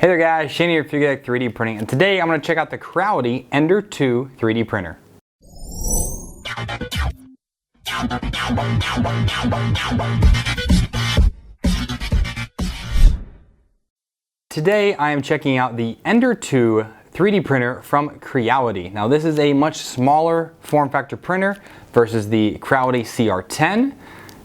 Hey there guys, Shane here, Fugatech 3D Printing, and today I'm going to check out the Creality Ender 2 3D printer. Today I am checking out the Ender 2 3D printer from Creality. Now this is a much smaller form factor printer versus the Creality CR-10.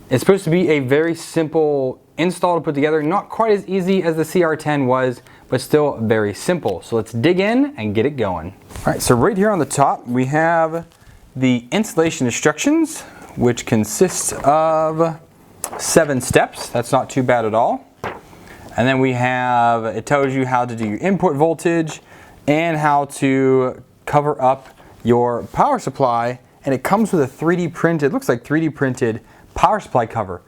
It's supposed to be a very simple install to put together, not quite as easy as the CR-10 was, but still very simple. So let's dig in and get it going. All right, so right here on the top we have the installation instructions, which consists of 7 steps. That's not too bad at all. And then we have, it tells you how to do your input voltage and how to cover up your power supply. And it comes with a 3D printed, looks like 3D printed power supply cover,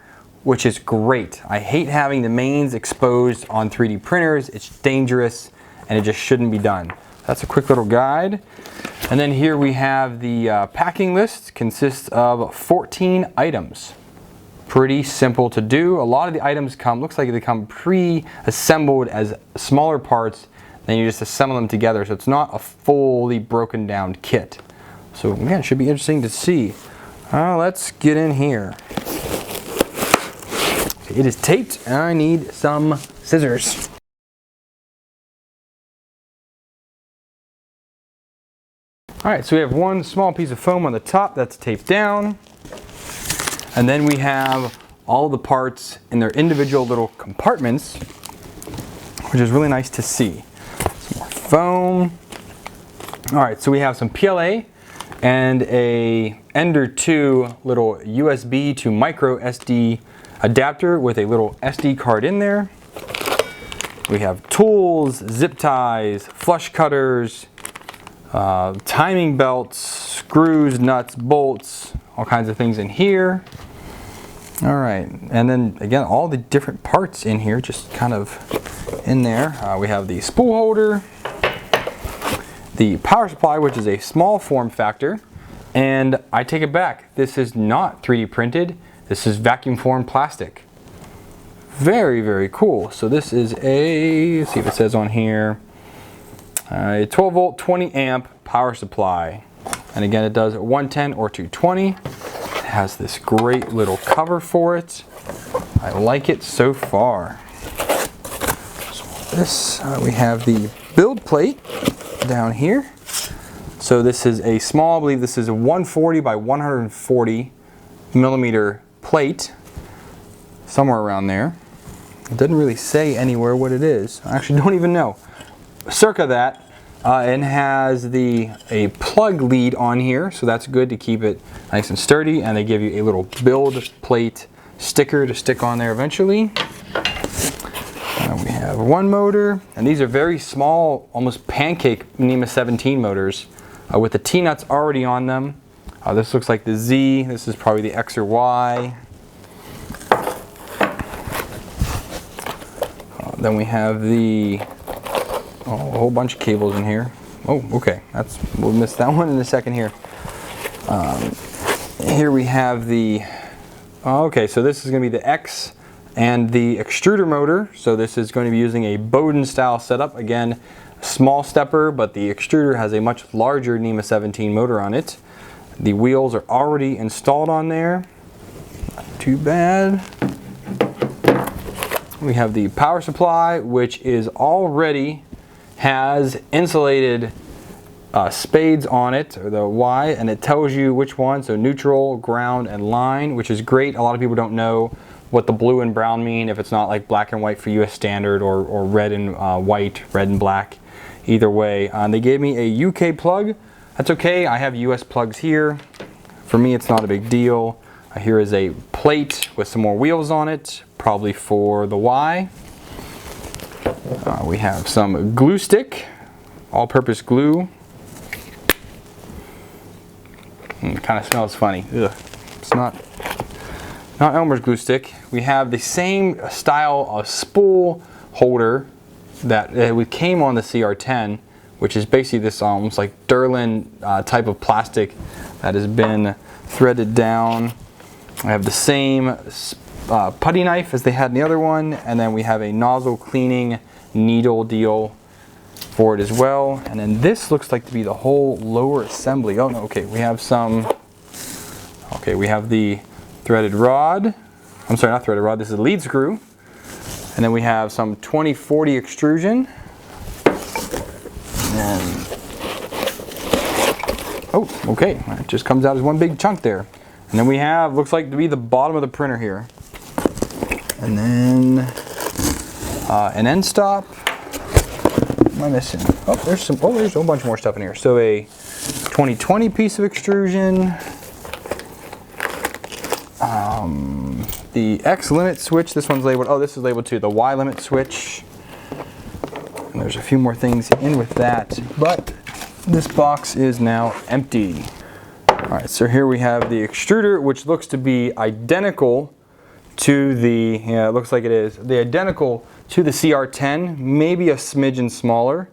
which is great. I hate having the mains exposed on 3D printers. It's dangerous and it just shouldn't be done. That's a quick little guide. And then here we have the packing list. Consists of 14 items. Pretty simple to do. A lot of the items looks like they come pre-assembled as smaller parts, then you just assemble them together, so it's not a fully broken down kit. So yeah, it should be interesting to see. Let's get in here. It is taped and I need some scissors. Alright, so we have one small piece of foam on the top that's taped down. And then we have all the parts in their individual little compartments, which is really nice to see. Some more foam. Alright, so we have some PLA and a Ender 2 little USB to micro SD adapter with a little SD card in there. We have tools, zip ties, flush cutters, timing belts, screws, nuts, bolts, all kinds of things in here. All right, and then again, all the different parts in here, just kind of in there. We have the spool holder, the power supply, which is a small form factor, and I take it back. This is not 3D printed. This is vacuum formed plastic. Very, very cool. So this is a, let's see if it says on here, a 12 volt, 20 amp power supply. And again, it does 110 or 220. It has this great little cover for it. I like it so far. So this, we have the build plate down here. So this is a small, I believe this is a 140 by 140 millimeter plate, somewhere around there. It doesn't really say anywhere what it is. I actually don't even know. Circa that, and has a plug lead on here, so that's good to keep it nice and sturdy. And they give you a little build plate sticker to stick on there eventually. We have one motor, and these are very small, almost pancake NEMA 17 motors with the T-nuts already on them. This looks like the Z, this is probably the X or Y. Then we have a whole bunch of cables in here. Oh, okay, we'll miss that one in a second here. Here we have okay, so this is going to be the X and the extruder motor. So this is going to be using a Bowden style setup. Again, small stepper, but the extruder has a much larger NEMA 17 motor on it. The wheels are already installed on there. Not too bad. We have the power supply, which is already has insulated spades on it, or the Y, and it tells you which one, so neutral, ground, and line, which is great. A lot of people don't know what the blue and brown mean if it's not like black and white for US standard, or red and white, red and black, either way. They gave me a UK plug. That's okay, I have US plugs here. For me, it's not a big deal. Here is a plate with some more wheels on it, probably for the Y. We have some glue stick, all-purpose glue. It kind of smells funny. Ugh. It's not Elmer's glue stick. We have the same style of spool holder that came on the CR-10, which is basically this almost like Durlin type of plastic that has been threaded down. I have the same putty knife as they had in the other one, and then we have a nozzle cleaning needle deal for it as well. And then this looks like to be the whole lower assembly. Oh no, okay, we have the threaded rod. I'm sorry, not threaded rod, this is a lead screw. And then we have some 2040 extrusion. And oh, okay, it just comes out as one big chunk there. And then we have, looks like to be the bottom of the printer here. And then an end stop. What am I missing? Oh, there's a whole bunch more stuff in here. So a 2020 piece of extrusion. The X limit switch, this one's labeled, oh, this is labeled too, the Y limit switch. And there's a few more things in with that, but this box is now empty. All right, so here we have the extruder, which looks to be identical to the, yeah, it looks like it is, identical to the CR-10, maybe a smidgen smaller,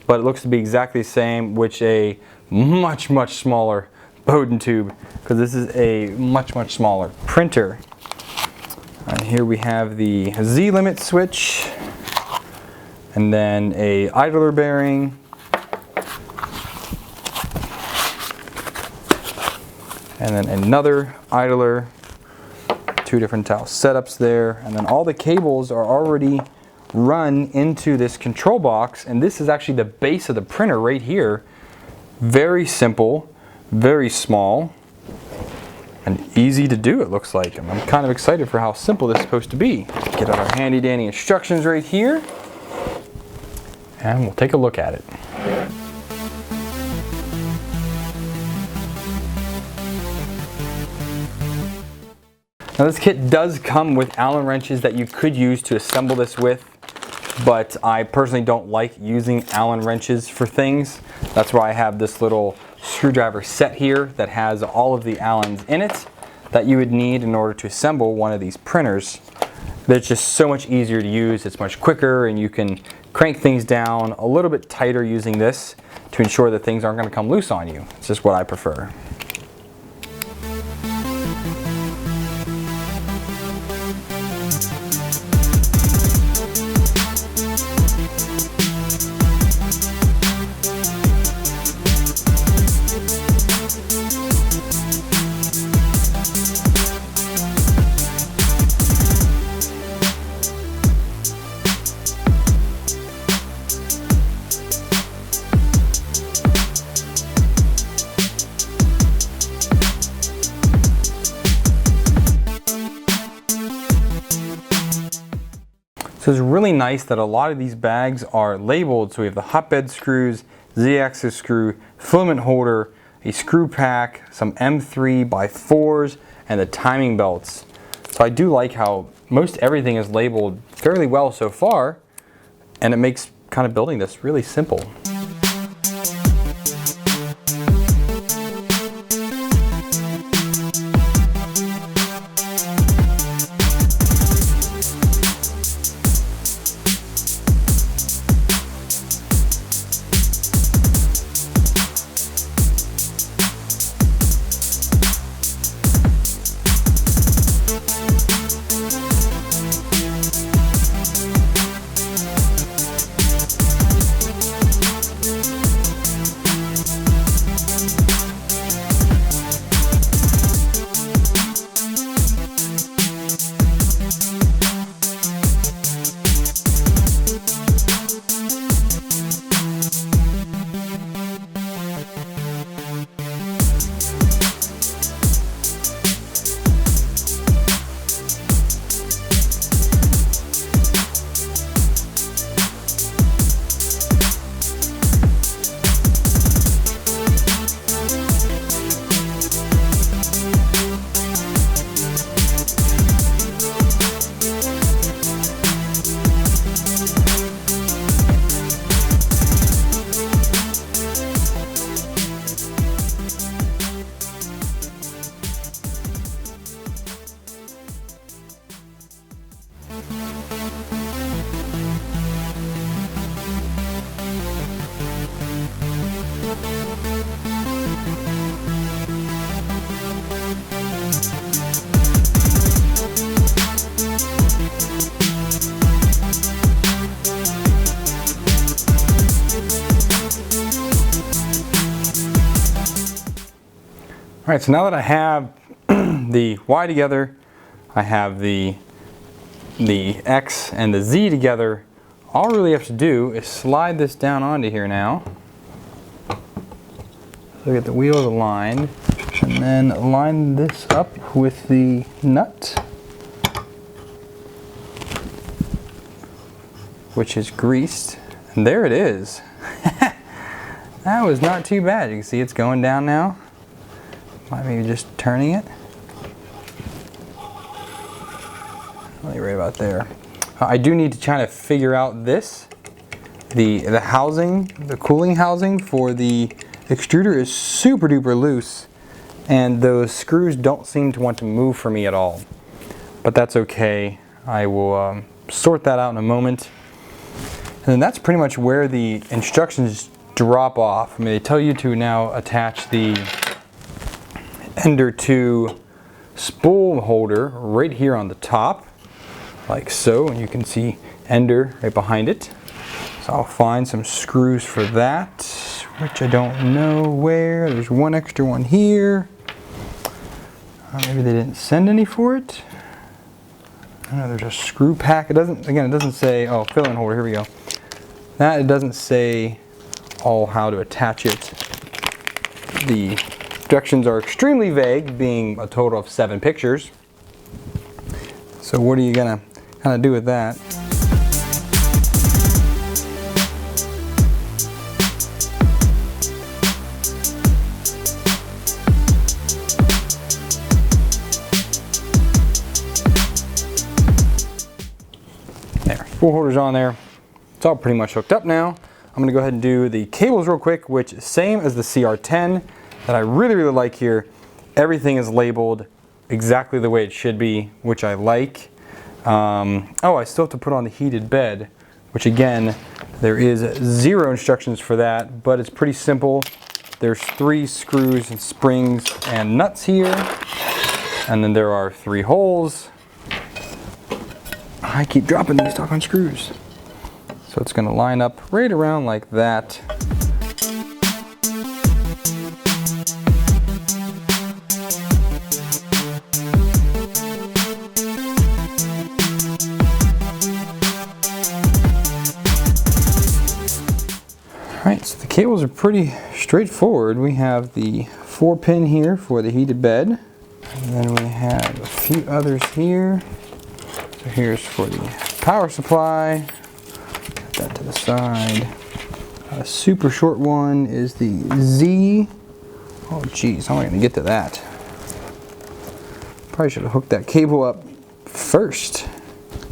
but it looks to be exactly the same, which a much smaller Bowden tube, because this is a much smaller printer. And here we have the Z limit switch, and then a idler bearing, and then another idler, two different towel setups there, and then all the cables are already run into this control box, and this is actually the base of the printer right here. Very simple, very small, and easy to do, it looks like. I'm kind of excited for how simple this is supposed to be. Get out our handy dandy instructions right here, and we'll take a look at it. Now this kit does come with Allen wrenches that you could use to assemble this with, but I personally don't like using Allen wrenches for things. That's why I have this little screwdriver set here that has all of the Allens in it that you would need in order to assemble one of these printers. It's just so much easier to use, it's much quicker, and you can crank things down a little bit tighter using this to ensure that things aren't going to come loose on you. It's just what I prefer. So it's really nice that a lot of these bags are labeled. So we have the hotbed screws, Z-axis screw, filament holder, a screw pack, some M3x4s, and the timing belts. So I do like how most everything is labeled fairly well so far, and it makes kind of building this really simple. Alright, so now that I have the Y together, I have the X and the Z together, all I really have to do is slide this down onto here now. So get the wheels aligned, and then line this up with the nut, which is greased. And there it is. That was not too bad. You can see it's going down now. Might maybe just turning it. Right about there. I do need to try to figure out this. The housing, the cooling housing for the extruder is super duper loose, and those screws don't seem to want to move for me at all. But that's okay. I will sort that out in a moment. And then that's pretty much where the instructions drop off. I mean, they tell you to now attach the Ender 2 spool holder right here on the top, like so, and you can see Ender right behind it. So I'll find some screws for that, which I don't know where. There's one extra one here. Maybe they didn't send any for it. I know there's a screw pack. It doesn't say, oh, fill-in holder, here we go. That, it doesn't say how to attach it. The directions are extremely vague, being a total of 7 pictures. So what are you gonna kind of do with that? There, spool holder's on there. It's all pretty much hooked up now. I'm gonna go ahead and do the cables real quick, which is same as the CR-10 that I really like here. Everything is labeled exactly the way it should be, which I like. Oh, I still have to put on the heated bed, which again, there is 0 instructions for that, but it's pretty simple. There's 3 screws and springs and nuts here, and then there are 3 holes. I keep dropping these doggone screws. So it's going to line up right around like that. Alright, so the cables are pretty straightforward. We have the 4-pin here for the heated bed. And then we have a few others here. So here's for the power supply. That to the side. A super short one is the Z. Oh geez, how am I going to get to that? Probably should have hooked that cable up first.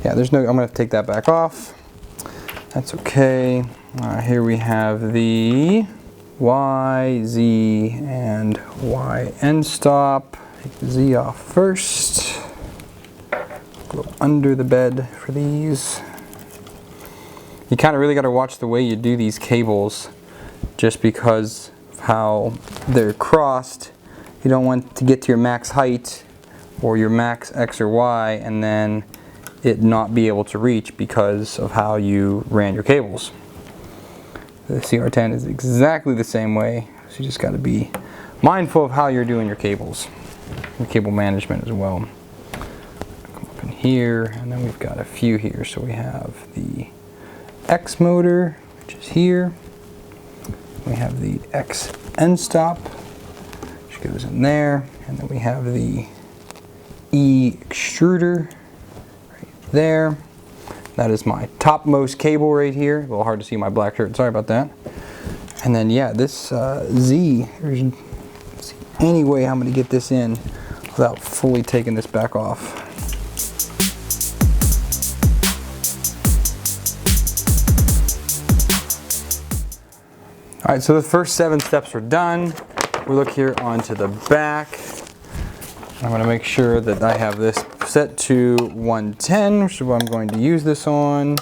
Yeah, I'm going to have to take that back off. That's okay. Here we have the Y, Z, and Y end stop. Take the Z off first. Go under the bed for these. You kind of really got to watch the way you do these cables, just because of how they're crossed. You don't want to get to your max height or your max X or Y and then it not be able to reach because of how you ran your cables. The CR-10 is exactly the same way, so you just got to be mindful of how you're doing your cables, and cable management as well. Come up in here, and then we've got a few here. So we have the X motor, which is here. We have the X end stop, which goes in there, and then we have the E extruder right there. That is my topmost cable right here. A little hard to see my black shirt, sorry about that. And then yeah, this Z, there's any way I'm going to get this in without fully taking this back off. Alright, so the first 7 steps are done. We look here onto the back. I'm going to make sure that I have this set to 110, which is what I'm going to use this on.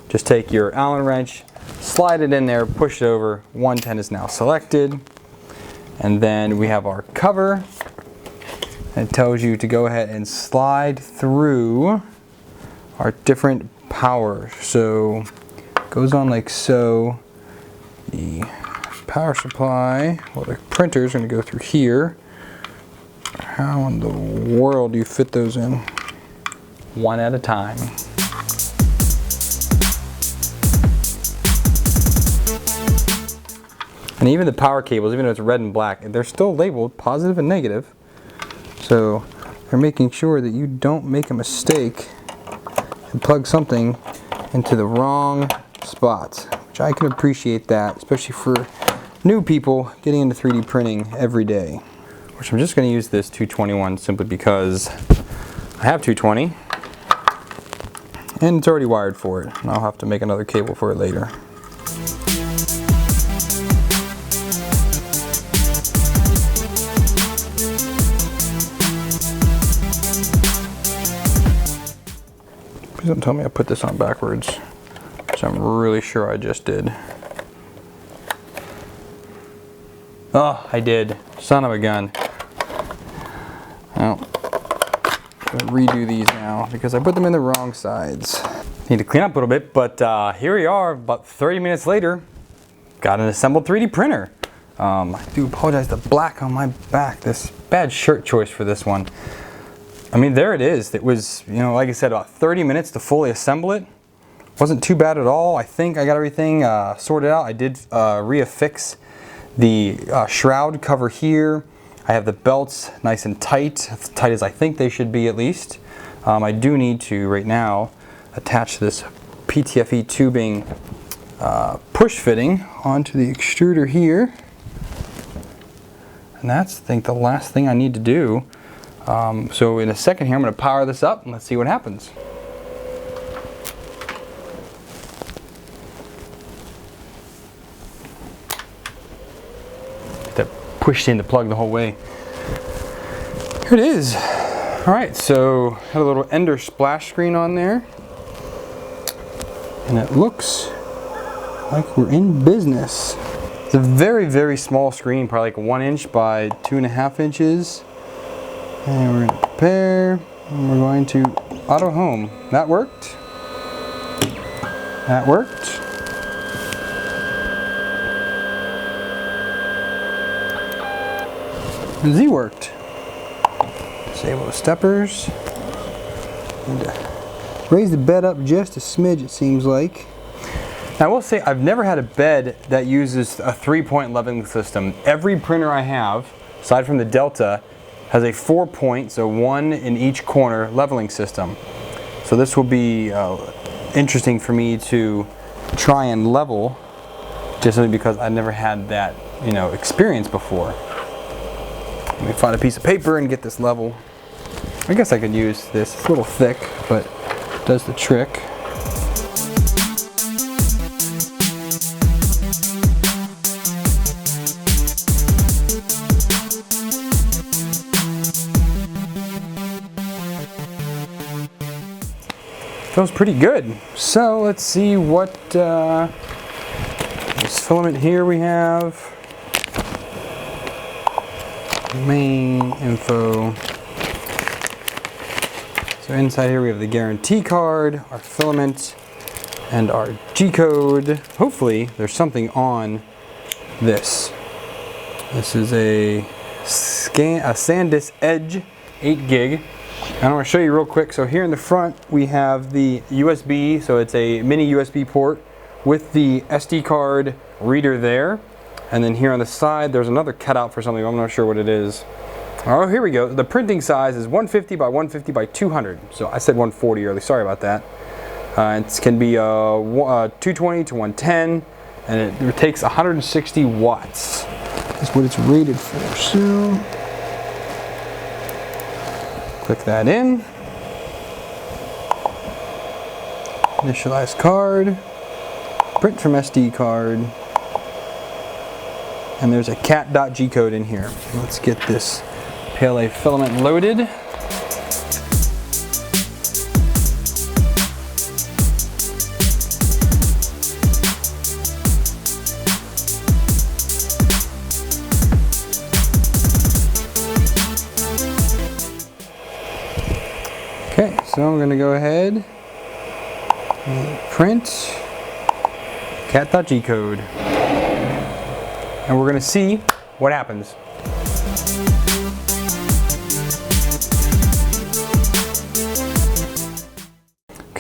Just take your Allen wrench, slide it in there, push it over. 110 is now selected. And then we have our cover. It tells you to go ahead and slide through our different power. So it goes on like so. The power supply, well, the printer is going to go through here. How in the world do you fit those in? One at a time. And even the power cables, even though it's red and black, they're still labeled positive and negative. So they're making sure that you don't make a mistake and plug something into the wrong spot, which I can appreciate that, especially for new people getting into 3D printing every day. Which I'm just going to use this 221 simply because I have 220 and it's already wired for it. And I'll have to make another cable for it later. Please don't tell me I put this on backwards, which I'm really sure I just did. Oh, I did. Son of a gun. Well, I'm gonna redo these now because I put them in the wrong sides. Need to clean up a little bit, but here we are, about 30 minutes later. Got an assembled 3D printer. I do apologize, the black on my back. This bad shirt choice for this one. I mean, there it is. It was, you know, like I said, about 30 minutes to fully assemble it. Wasn't too bad at all. I think I got everything sorted out. I did reaffix the shroud cover here. I have the belts nice and tight, as tight as I think they should be at least. I do need to, right now, attach this PTFE tubing push fitting onto the extruder here. And that's, I think, the last thing I need to do. So in a second here, I'm going to power this up and let's see what happens. That pushed in the plug the whole way. Here it is. All right, so had a little Ender splash screen on there. And it looks like we're in business. It's a very, very small screen, probably like 1 inch by 2.5 inches. And we're going to prepare, and we're going to auto home. That worked. That worked. And Z worked. Disable the steppers. And raise the bed up just a smidge, it seems like. Now I will say I've never had a bed that uses a 3-point leveling system. Every printer I have, aside from the Delta, has a 4-point, so 1 in each corner leveling system. So this will be interesting for me to try and level, just simply because I've never had that, you know, experience before. Let me find a piece of paper and get this level. I guess I could use this. It's a little thick, but it does the trick. Feels pretty good. So let's see what this filament here we have. Main info. So inside here we have the guarantee card, our filament, and our G-code. Hopefully there's something on this. This is a SanDisk Edge 8 gig. And I want to show you real quick. So here in the front we have the USB, so it's a mini USB port with the SD card reader there. And then here on the side there's another cutout for something, I'm not sure what it is. Oh, here we go. The printing size is 150 by 150 by 200. So I said 140 earlier, sorry about that. It can be 220 to 110, and it takes 160 watts. That's what it's rated for. So click that in. Initialize card. Print from SD card. And there's a cat.g code in here. Let's get this PLA filament loaded. Okay, so I'm going to go ahead and print cat.g code. And we're going to see what happens.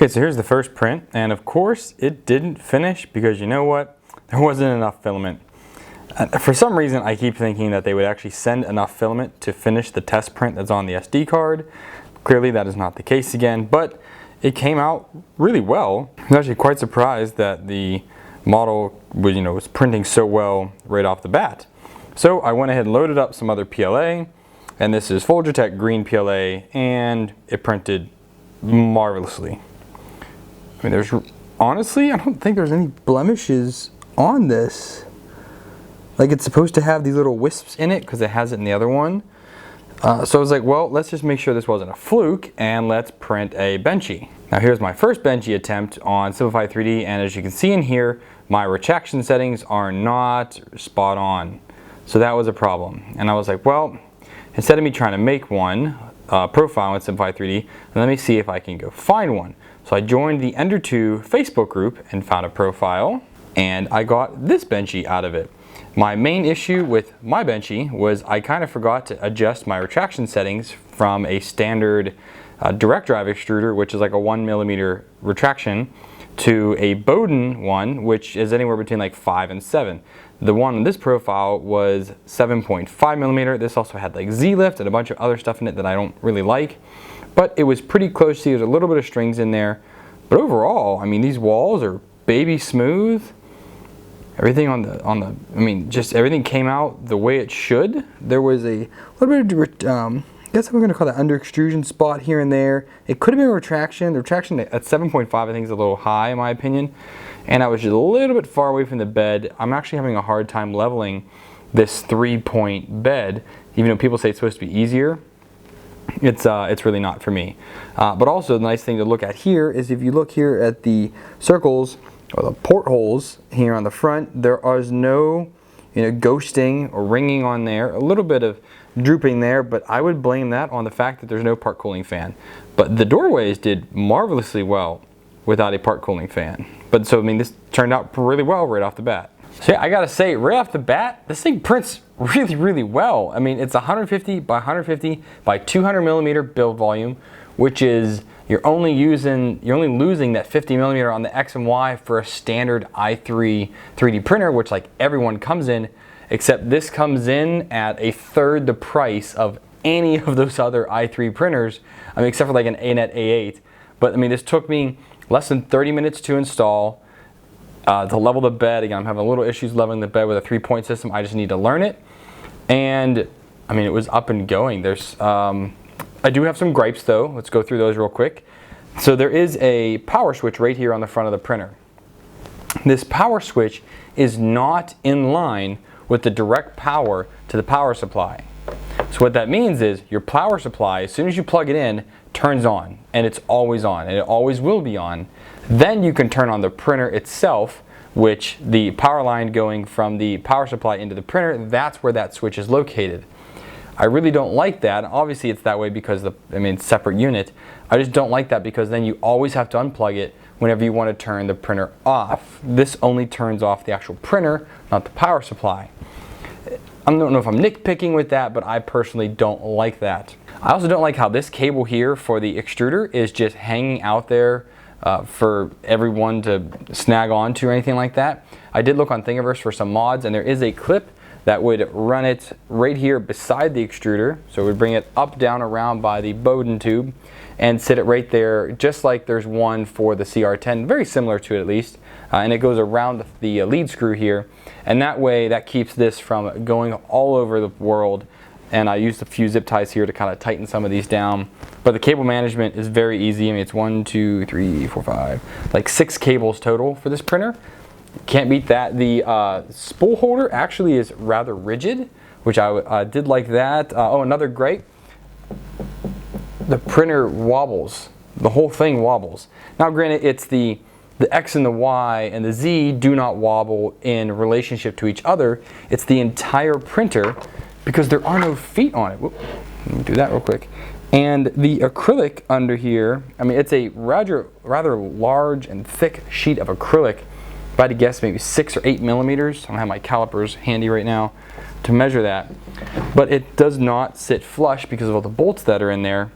Okay, so here's the first print, and of course it didn't finish because you know what? There wasn't enough filament. For some reason, I keep thinking that they would actually send enough filament to finish the test print that's on the SD card. Clearly that is not the case again, but it came out really well. I was actually quite surprised that the model was printing so well right off the bat. So I went ahead and loaded up some other PLA, and this is Fugatech green PLA, and it printed marvelously. I mean, honestly, I don't think there's any blemishes on this. Like, it's supposed to have these little wisps in it because it has it in the other one. So I was like, well, let's just make sure this wasn't a fluke, and let's print a benchy. Now here's my first benchy attempt on Simplify 3D, and as you can see in here, my retraction settings are not spot on. So that was a problem. And I was like, well, instead of me trying to make one profile in Simplify 3D, let me see if I can go find one. So I joined the Ender 2 Facebook group and found a profile, and I got this benchy out of it. My main issue with my benchy was I kind of forgot to adjust my retraction settings from a standard direct drive extruder, which is like a 1mm retraction, to a Bowden one, which is anywhere between like 5 and 7. The one in this profile was 7.5mm. This also had like Z-lift and a bunch of other stuff in it that I don't really like. But it was pretty close. There's a little bit of strings in there. But overall, I mean, these walls are baby smooth. Everything I mean, just everything came out the way it should. There was a little bit of, I guess I'm going to call that under extrusion spot here and there. It could have been a retraction. The retraction at 7.5 I think is a little high in my opinion. And I was just a little bit far away from the bed. I'm actually having a hard time leveling this 3-point bed, even though people say it's supposed to be easier. It's really not for me. But also the nice thing to look at here is if you look here at the circles or the portholes here on the front, there is no ghosting or ringing on there. A little bit of drooping there, but I would blame that on the fact that there's no part cooling fan. But the doorways did marvelously well without a part cooling fan. But so I mean, this turned out really well right off the bat. So yeah, I gotta say, right off the bat, this thing prints really well. I mean, it's 150 by 150 by 200mm build volume, which is you're only losing that 50mm on the X and Y for a standard i3 3D printer, which like everyone comes in, except this comes in at a third the price of any of those other i3 printers. I mean, except for like an ANET A8. But I mean, this took me less than 30 minutes to install. To level the bed, again, I'm having a little issues leveling the bed with a 3-point system. I just need to learn it. And I mean, it was up and going. I do have some gripes though. Let's go through those real quick. So there is a power switch right here on the front of the printer. This power switch is not in line with the direct power to the power supply. So what that means is your power supply, as soon as you plug it in, turns on, and it's always on, and it always will be on. Then you can turn on the printer itself, which the power line going from the power supply into the printer, that's where that switch is located. I really don't like that. Obviously it's that way because it's a separate unit. I just don't like that because then you always have to unplug it whenever you want to turn the printer off. This only turns off the actual printer, not the power supply. I don't know if I'm nitpicking with that, but I personally don't like that. I also don't like how this cable here for the extruder is just hanging out there for everyone to snag onto or anything like that. I did look on Thingiverse for some mods, and there is a clip that would run it right here beside the extruder. So it would bring it up, down, around by the Bowden tube and sit it right there, just like there's one for the CR-10, very similar to it at least. And it goes around the lead screw here. And that way, that keeps this from going all over the world. And I used a few zip ties here to kind of tighten some of these down. But the cable management is very easy. I mean, it's 1, 2, 3, 4, 5, like 6 cables total for this printer. Can't beat that. The spool holder actually is rather rigid, which I did like that. Oh, another gripe, the printer wobbles. The whole thing wobbles. Now granted, it's the X and the Y and the Z do not wobble in relationship to each other. It's the entire printer because there are no feet on it. Whoop. Let me do that real quick. And the acrylic under here, I mean, it's a rather large and thick sheet of acrylic. If I had to guess, maybe 6 or 8 millimeters. I don't have my calipers handy right now to measure that. But it does not sit flush because of all the bolts that are in there.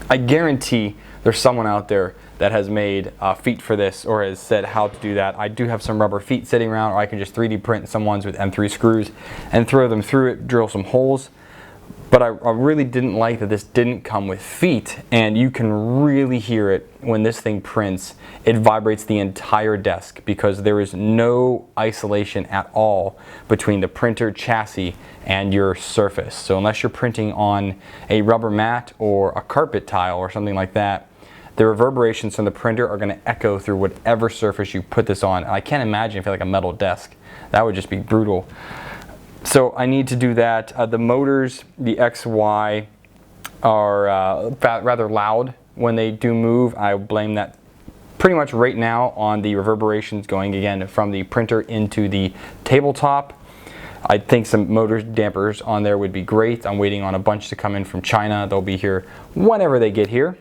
I guarantee there's someone out there that has made feet for this, or has said how to do that. I do have some rubber feet sitting around, or I can just 3D print some ones with M3 screws and throw them through it, drill some holes. But I really didn't like that this didn't come with feet, and you can really hear it when this thing prints. It vibrates the entire desk because there is no isolation at all between the printer chassis and your surface. So unless you're printing on a rubber mat or a carpet tile or something like that, the reverberations from the printer are going to echo through whatever surface you put this on. I can't imagine if you had like a metal desk. That would just be brutal. So I need to do that. The motors, the XY, are rather loud when they do move. I blame that pretty much right now on the reverberations going again from the printer into the tabletop. I think some motor dampers on there would be great. I'm waiting on a bunch to come in from China. They'll be here whenever they get here.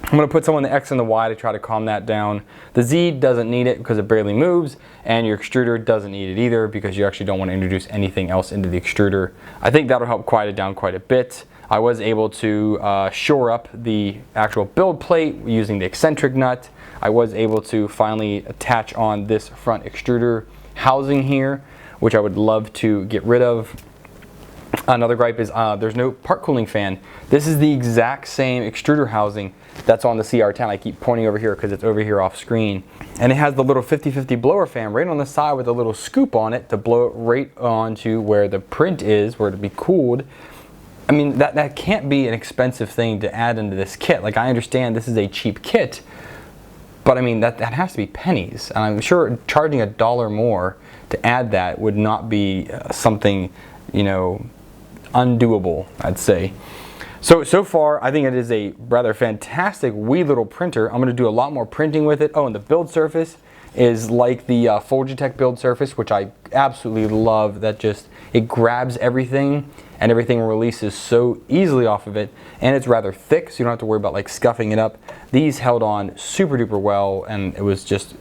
I'm going to put some on the X and the Y to try to calm that down. The Z doesn't need it because it barely moves, and your extruder doesn't need it either because you actually don't want to introduce anything else into the extruder. I think that'll help quiet it down quite a bit. I was able to shore up the actual build plate using the eccentric nut. I was able to finally attach on this front extruder housing here, which I would love to get rid of. Another gripe is there's no part cooling fan. This is the exact same extruder housing that's on the CR-10. I keep pointing over here because it's over here off screen. And it has the little 50-50 blower fan right on the side with a little scoop on it to blow it right onto where the print is, where it'll be cooled. I mean, that can't be an expensive thing to add into this kit. Like, I understand this is a cheap kit, but I mean, that has to be pennies. And I'm sure charging $1 more to add that would not be something, you know, undoable, I'd say. So far, I think it is a rather fantastic wee little printer. I'm going to do a lot more printing with it. Oh, and the build surface is like the Fugatech build surface, which I absolutely love. That just, it grabs everything and everything releases so easily off of it. And it's rather thick, so you don't have to worry about like scuffing it up. These held on super duper well, and it was just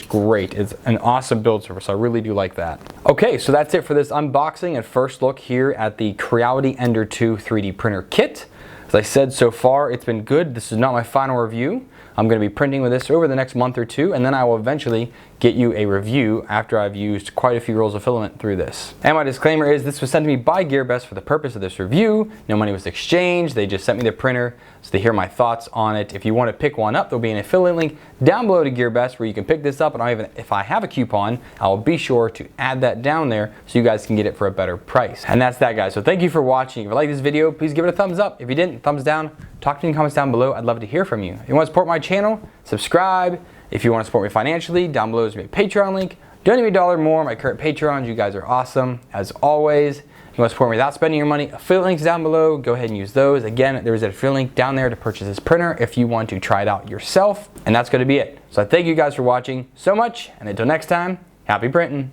great. It's an awesome build surface. I really do like that. Okay, so that's it for this unboxing and first look here at the Creality Ender 2 3D printer kit. As I said, so far it's been good. This is not my final review. I'm going to be printing with this over the next month or two, and then I will eventually get you a review after I've used quite a few rolls of filament through this. And my disclaimer is this was sent to me by GearBest for the purpose of this review. No money was exchanged. They just sent me the printer so they hear my thoughts on it. If you want to pick one up, there'll be an affiliate link down below to GearBest where you can pick this up, and if I have a coupon, I'll be sure to add that down there so you guys can get it for a better price. And that's that, guys. So thank you for watching. If you like this video, please give it a thumbs up. If you didn't, thumbs down. Talk to me in the comments down below. I'd love to hear from you. If you want to support my channel, subscribe. If you want to support me financially, down below is my Patreon link. Donate me $1 more. My current Patreons, you guys are awesome. As always, if you want to support me without spending your money, affiliate links down below. Go ahead and use those. Again, there's an affiliate link down there to purchase this printer if you want to try it out yourself. And that's going to be it. So I thank you guys for watching so much. And until next time, happy printing.